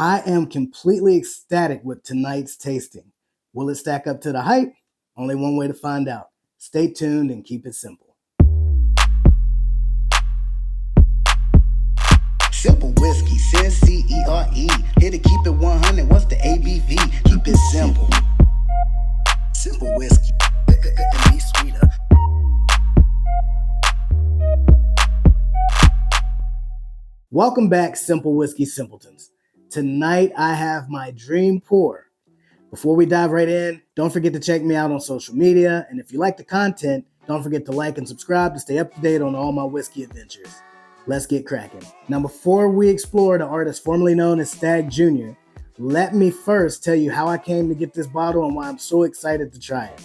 I am completely ecstatic with tonight's tasting. Will it stack up to the hype? Only one way to find out. Stay tuned and keep it simple. Simple whiskey, Cyncere. Here to keep it 100. What's the ABV? Keep it simple. Simple whiskey. And be sweeter. Welcome back, Simple Whiskey Simpletons. Tonight I have my dream pour. Before we dive right in, don't forget to check me out on social media. And if you like the content, don't forget to like and subscribe to stay up to date on all my whiskey adventures. Let's get cracking. Now, before we explore the artist formerly known as Stagg Jr., let me first tell you how I came to get this bottle and why I'm so excited to try it.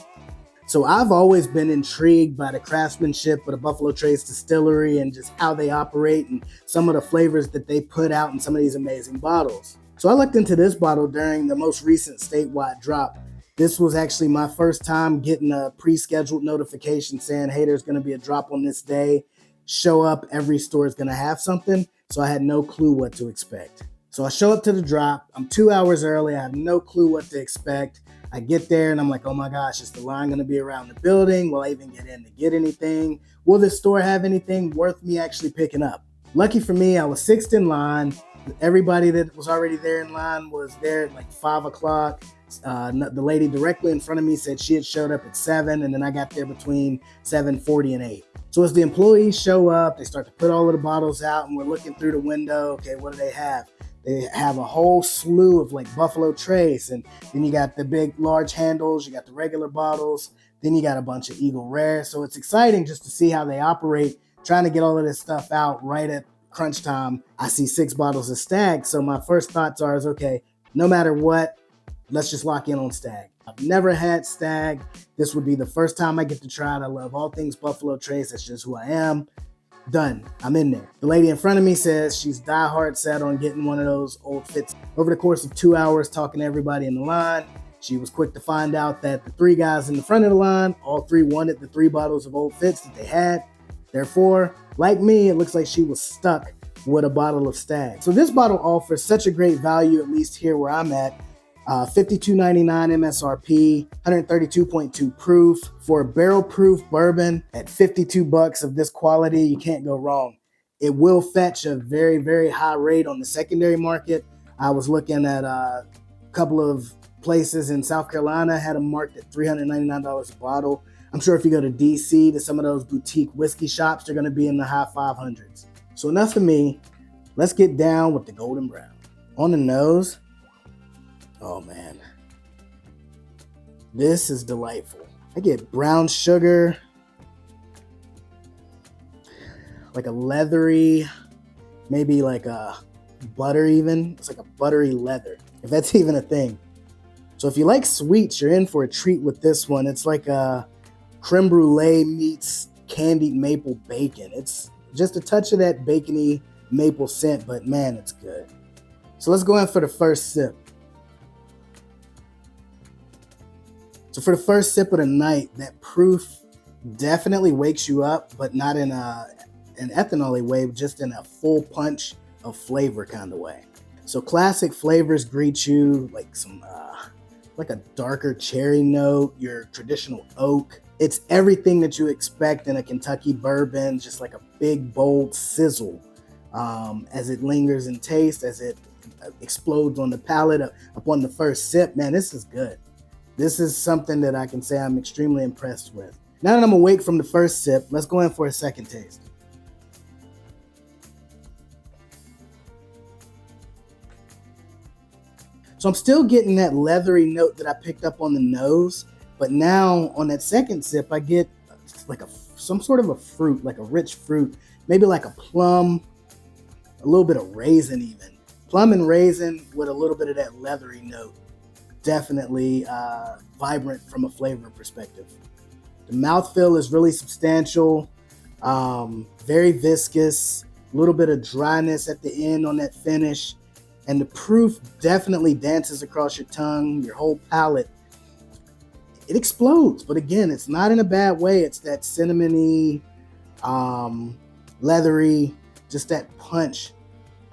So I've always been intrigued by the craftsmanship of the Buffalo Trace Distillery and just how they operate and some of the flavors that they put out in some of these amazing bottles. So I looked into this bottle during the most recent statewide drop. This was actually my first time getting a pre-scheduled notification saying, hey, there's going to be a drop on this day. Show up, every store is going to have something. So I had no clue what to expect. So I show up to the drop. I'm 2 hours early. I have no clue what to expect. I get there and I'm like, oh my gosh, is the line going to be around the building? Will I even get in to get anything? Will this store have anything worth me actually picking up? Lucky for me, I was sixth in line. Everybody that was already there in line was there at like 5 o'clock. The lady directly in front of me said she had showed up at 7, and then I got there between 7:40 and 8. So as the employees show up, they start to put all of the bottles out, and we're looking through the window. Okay, what do they have? They have a whole slew of like Buffalo Trace, and then you got the big, large handles, you got the regular bottles, then you got a bunch of Eagle Rare. So it's exciting just to see how they operate, trying to get all of this stuff out right at crunch time. I see 6 bottles of Stagg, so my first thoughts are, okay, no matter what, let's just lock in on Stagg. I've never had Stagg. This would be the first time I get to try it. I love all things Buffalo Trace. That's just who I am. Done. I'm in there. The lady in front of me says she's diehard set on getting one of those old fits. Over the course of 2 hours talking to everybody in the line, she was quick to find out that the 3 guys in the front of the line, all 3 wanted the 3 bottles of old fits that they had. Therefore, like me, it looks like she was stuck with a bottle of Stagg. So this bottle offers such a great value, at least here where I'm at. $52.99 MSRP, 132.2 proof. For a barrel proof bourbon at $52 of this quality, you can't go wrong. It will fetch a very, very high rate on the secondary market. I was looking at a couple of places in South Carolina, had them marked at $399 a bottle. I'm sure if you go to DC, to some of those boutique whiskey shops, they're going to be in the high 500s. So enough of me. Let's get down with the golden brown. On the nose, oh man, this is delightful. I get brown sugar, like a leathery, maybe like a butter even. It's like a buttery leather, if that's even a thing. So if you like sweets, you're in for a treat with this one. It's like a creme brulee meets candied maple bacon. It's just a touch of that bacony maple scent, but man, it's good. So let's go in for the first sip. So for the first sip of the night, that proof definitely wakes you up, but not in an ethanol way, just in a full punch of flavor kind of way. So classic flavors greet you, like some like a darker cherry note, your traditional oak. It's everything that you expect in a Kentucky bourbon, just like a big, bold sizzle as it lingers in taste, as it explodes on the palate upon the first sip. Man, this is good. This is something that I can say I'm extremely impressed with. Now that I'm awake from the first sip, let's go in for a second taste. So I'm still getting that leathery note that I picked up on the nose, but now on that second sip, I get like some sort of a fruit, like a rich fruit, maybe like a plum, a little bit of raisin even. Plum and raisin with a little bit of that leathery note. Definitely vibrant from a flavor perspective. The mouthfeel is really substantial, very viscous, a little bit of dryness at the end on that finish, and the proof definitely dances across your tongue, your whole palate. It explodes, but again, it's not in a bad way. It's that cinnamony, leathery, just that punch.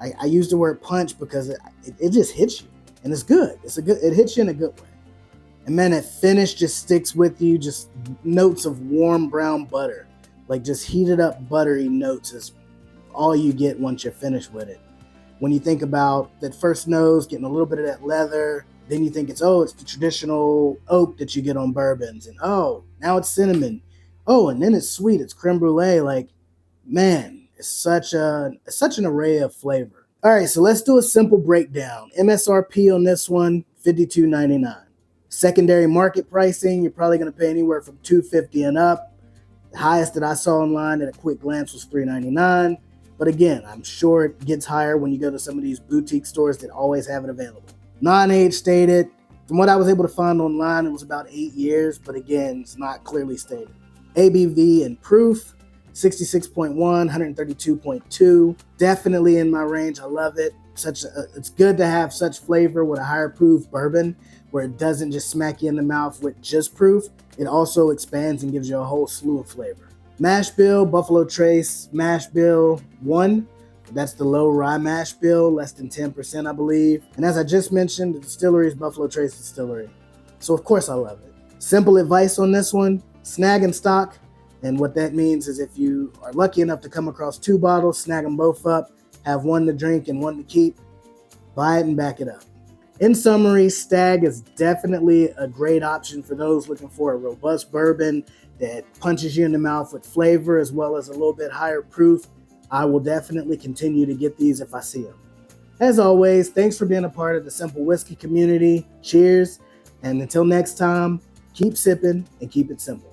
I use the word punch because it just hits you, and it's good. It hits you in a good way. And man, that finish just sticks with you. Just notes of warm brown butter, like just heated up buttery notes is all you get once you're finished with it. When you think about that first nose, getting a little bit of that leather, then you think it's the traditional oak that you get on bourbons, and now it's cinnamon. And then it's sweet, it's creme brulee. Like, man, it's such an array of flavor. All right, so let's do a simple breakdown. MSRP on this one, $52.99. Secondary market pricing, you're probably going to pay anywhere from $250 and up. The highest that I saw online at a quick glance was $399. But again, I'm sure it gets higher when you go to some of these boutique stores that always have it available. Non-age stated. From what I was able to find online, it was about 8 years, but again, it's not clearly stated. ABV and proof, 66.1, 132.2. Definitely in my range. I love it. It's good to have such flavor with a higher proof bourbon where it doesn't just smack you in the mouth with just proof. It also expands and gives you a whole slew of flavor. Mash bill, Buffalo Trace mash bill 1. That's the low rye mash bill, less than 10%, I believe. And as I just mentioned, the distillery is Buffalo Trace Distillery. So of course I love it. Simple advice on this one, snag and stock. And what that means is if you are lucky enough to come across 2 bottles, snag them both up, have one to drink and one to keep, buy it and back it up. In summary, Stagg is definitely a great option for those looking for a robust bourbon that punches you in the mouth with flavor as well as a little bit higher proof. I will definitely continue to get these if I see them. As always, thanks for being a part of the Simple Whiskey community. Cheers, and until next time, keep sipping and keep it simple.